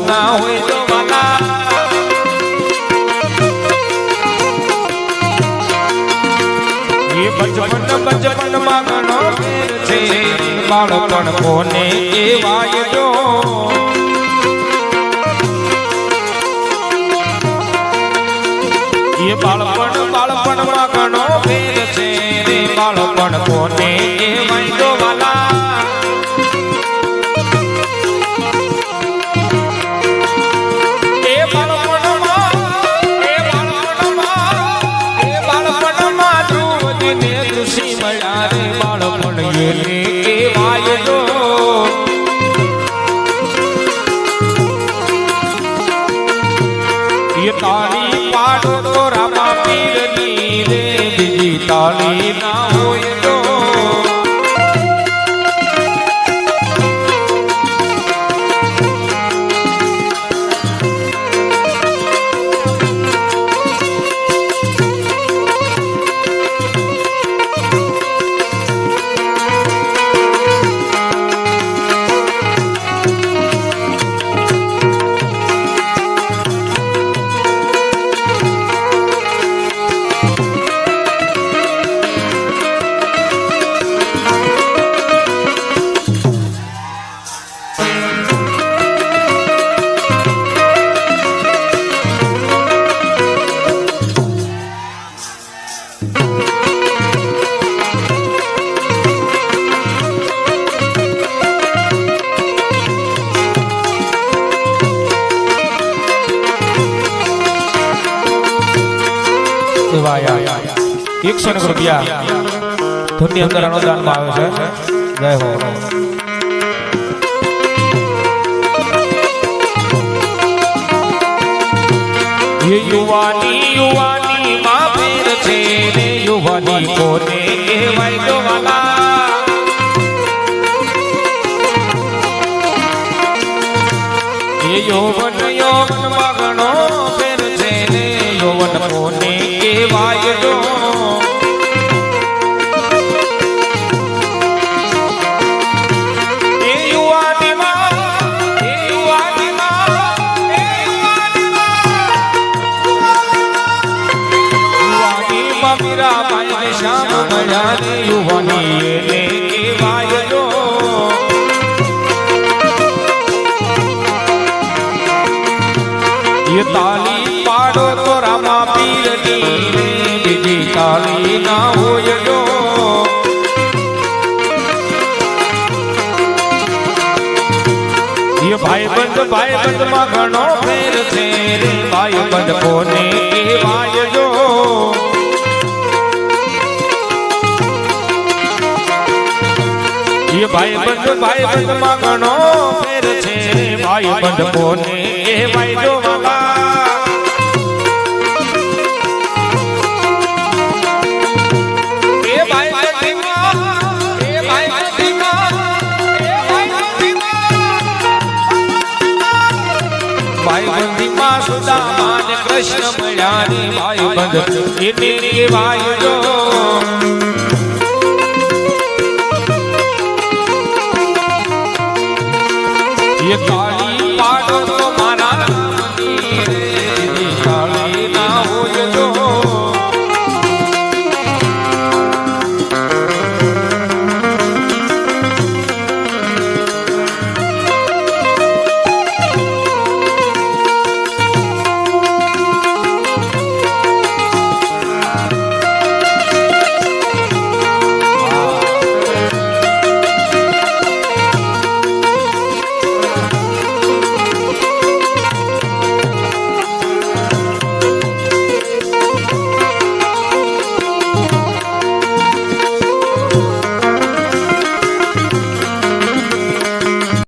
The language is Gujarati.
ના હોય તો વાલા એ બચપન માં ઘણો ફેર છે બાળપણ કોને કહેવાય જો એ બાળપણ માં ઘણો ફેર છે રે બાળપણ કોને કહેવાય જો વાલા એ બાળપણમાં ધ્રુવજીને ઋષિ મળ્યા રે બાળપણ એને કહેવાય જો એ તાળી પાડો તો રામા પીરની રે બીજી તાળી ના હોય તો ₹100 ધૂનની અંદર અનુદાનમાં આવે છે જય હો યુવાની માં ફેર છે રે યુવાની કોને કહેવાય જો વાલા એ યૌવન માં ઘણો ફેર છે રે યૌવન કોને કહેવાય જો યુવાની એને કહેવાય જો એ તાલી પાડો તો રામા પીરની બીજી તાલી ના હોય જો એ ભાઈબંધ માં ઘણો ફેર છે રે ભાઈબંધ કોને કહેવાય જો એ ભાઈબંધ માં ઘણો ફેર છે ભાઈબંધ કોને કહેવાય જો વાલા એ ભાઈબંધીમાં સુદામા ને કૃષ્ણ મળ્યા રે ભાઈબંધ એને કહેવાય જો ये